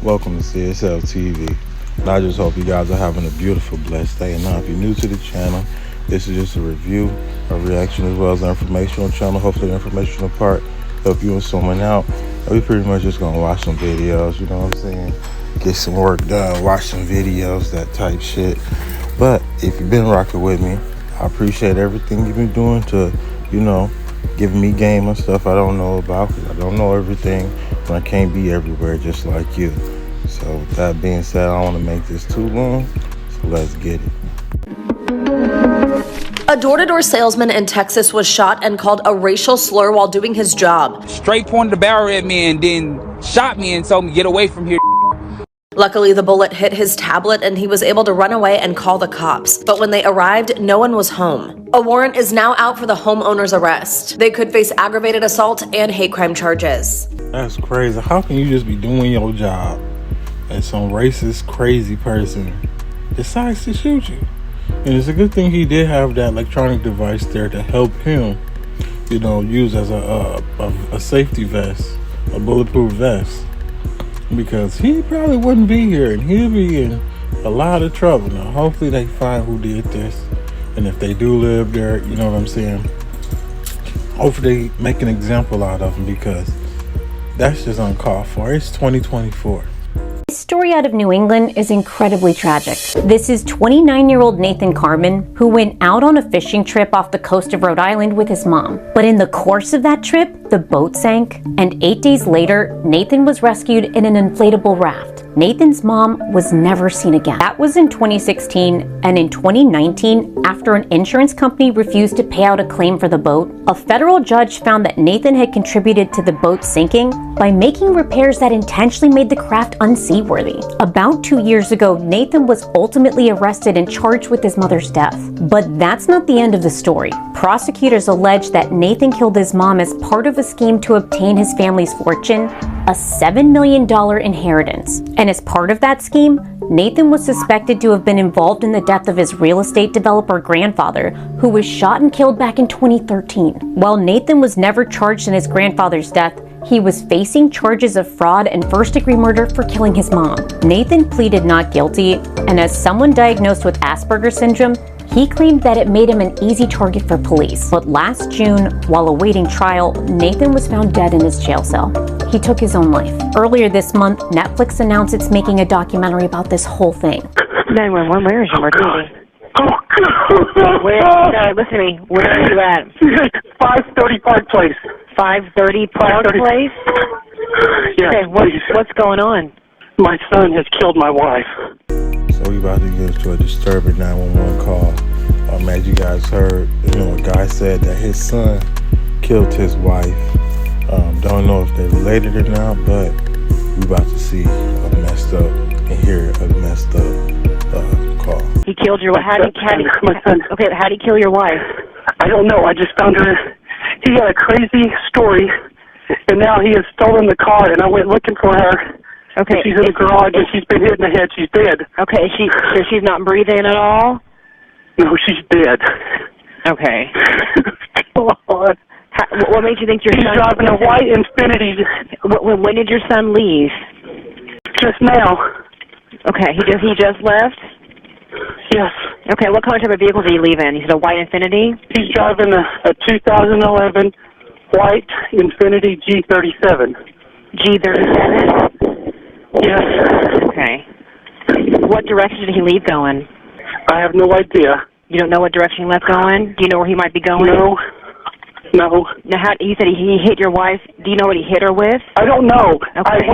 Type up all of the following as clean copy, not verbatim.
Welcome to CSL TV. And I just hope you guys are having a beautiful, blessed day. And now, if you're new to the channel, this is just a review, a reaction, as well as an informational channel. Hopefully the informational part help you and someone out. And we pretty much just gonna watch some videos, you know what I'm saying? Get some work done, watch some videos, that type shit. But if you've been rocking with me, I appreciate everything you've been doing to, giving me game and stuff I don't know about. I don't know everything, and I can't be everywhere just like you. So with that being said, I don't want to make this too long, so let's get it. A door-to-door salesman in Texas was shot and called a racial slur while doing his job. Straight pointed the barrel at me and then shot me and told me, get away from here. Luckily, the bullet hit his tablet and he was able to run away and call the cops. But when they arrived, no one was home. A warrant is now out for the homeowner's arrest. They could face aggravated assault and hate crime charges. That's crazy. How can you just be doing your job and some racist, crazy person decides to shoot you? And it's a good thing he did have that electronic device there to help him, use as a safety vest, a bulletproof vest. Because he probably wouldn't be here and he'd be in a lot of trouble. Now, hopefully they find who did this. And if they do live there, you know what I'm saying? Hopefully they make an example out of him, because that's just uncalled for. It's 2024. This story out of New England is incredibly tragic. This is 29-year-old Nathan Carmen, who went out on a fishing trip off the coast of Rhode Island with his mom. But in the course of that trip, the boat sank, and 8 days later, Nathan was rescued in an inflatable raft. Nathan's mom was never seen again. That was in 2016, and in 2019, after an insurance company refused to pay out a claim for the boat, a federal judge found that Nathan had contributed to the boat sinking by making repairs that intentionally made the craft unseaworthy. About 2 years ago, Nathan was ultimately arrested and charged with his mother's death. But that's not the end of the story. Prosecutors allege that Nathan killed his mom as part of a scheme to obtain his family's fortune, a $7 million inheritance. And as part of that scheme, Nathan was suspected to have been involved in the death of his real estate developer grandfather, who was shot and killed back in 2013. While Nathan was never charged in his grandfather's death, he was facing charges of fraud and first-degree murder for killing his mom. Nathan pleaded not guilty, and as someone diagnosed with Asperger's syndrome, he claimed that it made him an easy target for police. But last June, while awaiting trial, Nathan was found dead in his jail cell. He took his own life. Earlier this month, Netflix announced it's making a documentary about this whole thing. 911, where is your martini? Listen to me. Where are you at? 530 Park Place. 530 Park Place? Yes, okay, what's going on? My son has killed my wife. So we about to get to a disturbing 911 call. As you guys heard, a guy said that his son killed his wife. Don't know if they're related or not, but we about to see a messed up and hear a messed up call. He killed your wife. How did he kill your wife? I don't know. I just found her. He had a crazy story, and now he has stolen the car, and I went looking for her. Okay. She's in the garage, and she's been hit in the head. She's dead. Okay, so she's not breathing at all? No, she's dead. Okay. Come on. What made you think your son... He's driving a white Infiniti. When did your son leave? Just now. Okay, he just left? Yes. Okay, what color type of vehicle did he leave in? He said a white Infiniti? He's driving a 2011 white Infiniti G37. G37? Yes. Okay. What direction did he leave going? I have no idea. You don't know what direction he left going? Do you know where he might be going? No. Now, you said he hit your wife. Do you know what he hit her with? I don't know. Okay.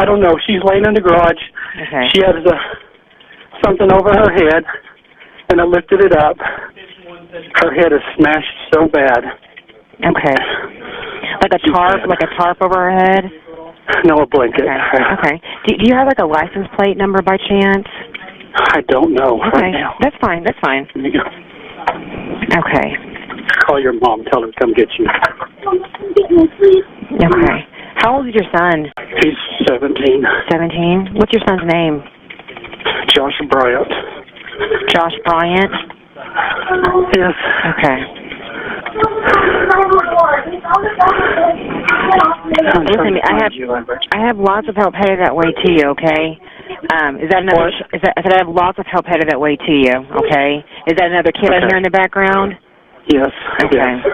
I don't know. She's laying in the garage. Okay. She has something over her head, and I lifted it up. Her head is smashed so bad. Okay. Like a tarp over her head? No, a blanket. Okay. Do you have a license plate number by chance? I don't know. Okay. Right now. That's fine. Let me go. Okay. Call your mom. Tell her to come get you. Okay. How old is your son? He's 17. 17? What's your son's name? Josh Bryant. Josh Bryant? Yes. Okay. Listen to me. I have lots of help headed that way to you. Okay. Is that another? I said I have lots of help headed that way to you. Okay. Is that another kid I hear in the background? Yes. Okay. Yes.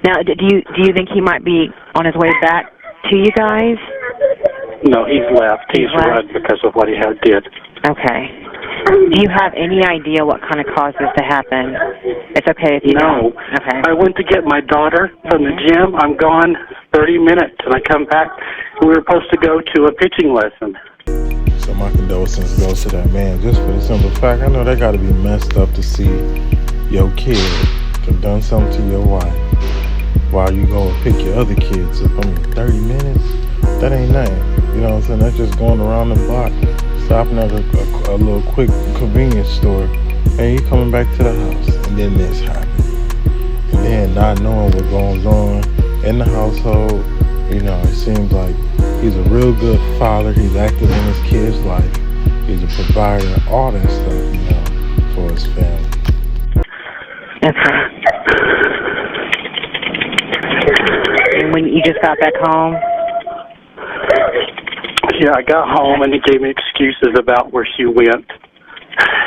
Now, do you think he might be on his way back to you guys? No, he's left. He's run because of what he did. Okay. Do you have any idea what kind of caused this to happen? It's okay if you don't. Okay. I went to get my daughter from the gym. I'm gone 30 minutes, and I come back. We were supposed to go to a pitching lesson. So my condolences goes to that man, just for the simple fact, I know that got to be messed up to see your kid have done something to your wife while you go and pick your other kids up. I mean, 30 minutes? That ain't nothing. You know what I'm saying? That's just going around the block, stopping at a little quick convenience store, and you coming back to the house, and then this happens. And then not knowing what goes on in the household, you know, it seems like he's a real good father. He's active in his kid's life. He's a provider, all that stuff, you know, for his family. Okay. And when you just got back home? Yeah, I got home, and he gave me excuses about where she went,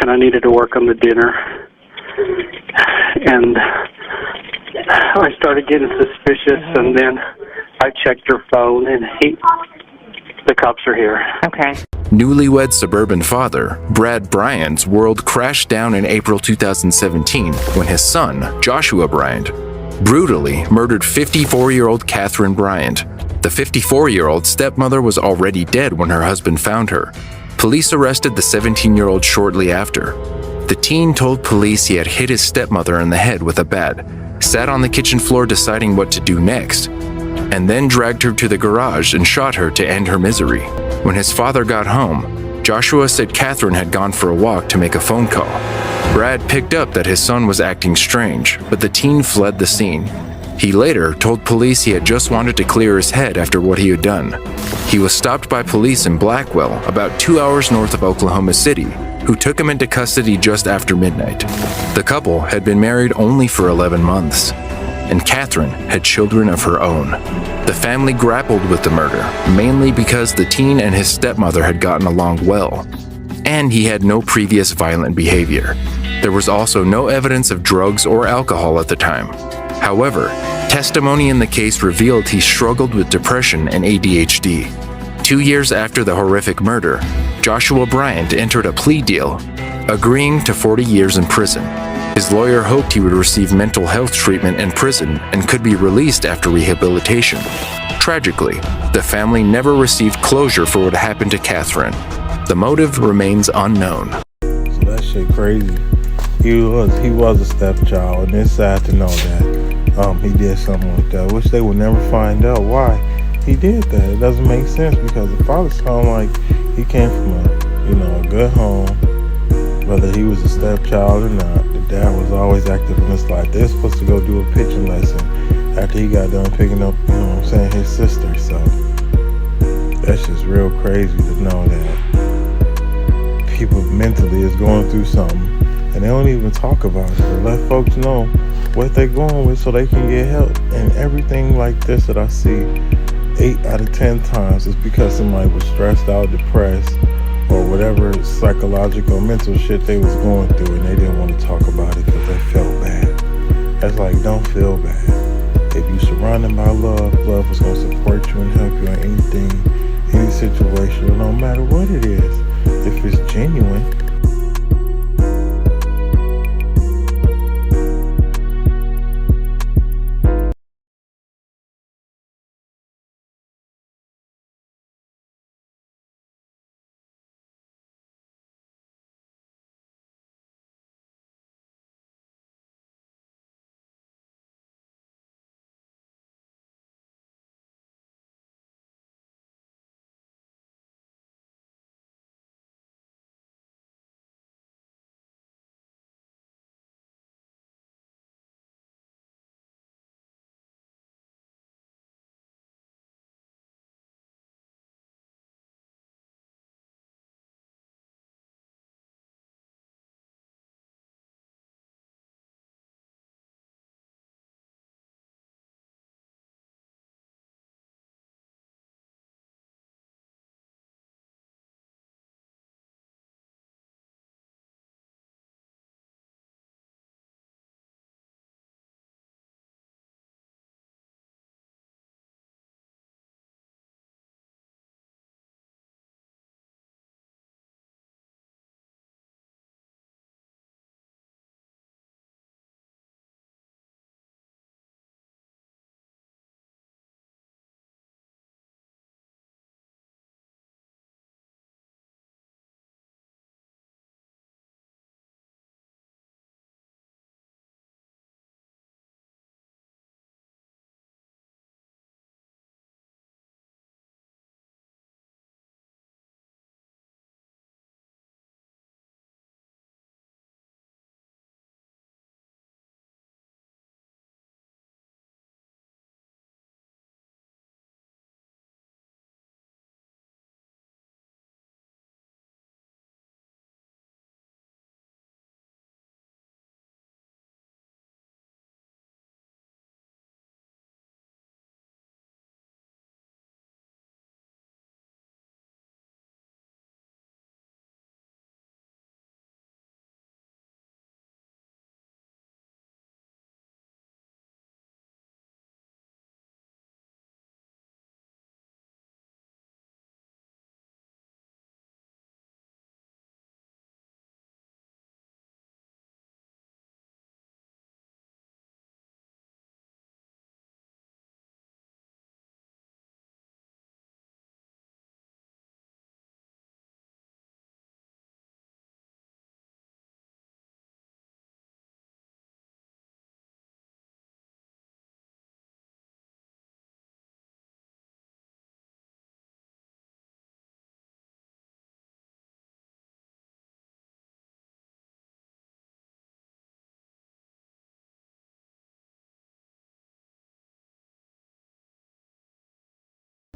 and I needed to work on the dinner. And I started getting suspicious, and then I checked her phone, and the cops are here. Okay. Newlywed suburban father, Brad Bryant's world crashed down in April 2017 when his son, Joshua Bryant, brutally murdered 54-year-old Catherine Bryant. The 54-year-old stepmother was already dead when her husband found her. Police arrested the 17-year-old shortly after. The teen told police he had hit his stepmother in the head with a bat, sat on the kitchen floor deciding what to do next, and then dragged her to the garage and shot her to end her misery. When his father got home, Joshua said Catherine had gone for a walk to make a phone call. Brad picked up that his son was acting strange, but the teen fled the scene. He later told police he had just wanted to clear his head after what he had done. He was stopped by police in Blackwell, about 2 hours north of Oklahoma City, who took him into custody just after midnight. The couple had been married only for 11 months, and Catherine had children of her own. The family grappled with the murder, mainly because the teen and his stepmother had gotten along well, and he had no previous violent behavior. There was also no evidence of drugs or alcohol at the time. However, testimony in the case revealed he struggled with depression and ADHD. 2 years after the horrific murder, Joshua Bryant entered a plea deal, agreeing to 40 years in prison. His lawyer hoped he would receive mental health treatment in prison and could be released after rehabilitation. Tragically, the family never received closure for what happened to Catherine. The motive remains unknown. So that shit crazy. He was a stepchild, and it's sad to know that he did something like that. Wish they would never find out why he did that. It doesn't make sense because the father sounded like he came from a good home, whether he was a stepchild or not. The dad was always active in his life. They're supposed to go do a pitching lesson after he got done picking up, his sister. So that's just real crazy to know that people mentally is going through something and they don't even talk about it or let folks know what they're going with so they can get help. And everything like this that I see 8 out of 10 times is because somebody was stressed out, depressed, or whatever psychological mental shit they was going through, and they didn't want to talk about it because they felt bad. That's like, don't feel bad. If you surrounded by love, love is going to support you and help you in anything, any situation, no matter what it is. If it's genuine,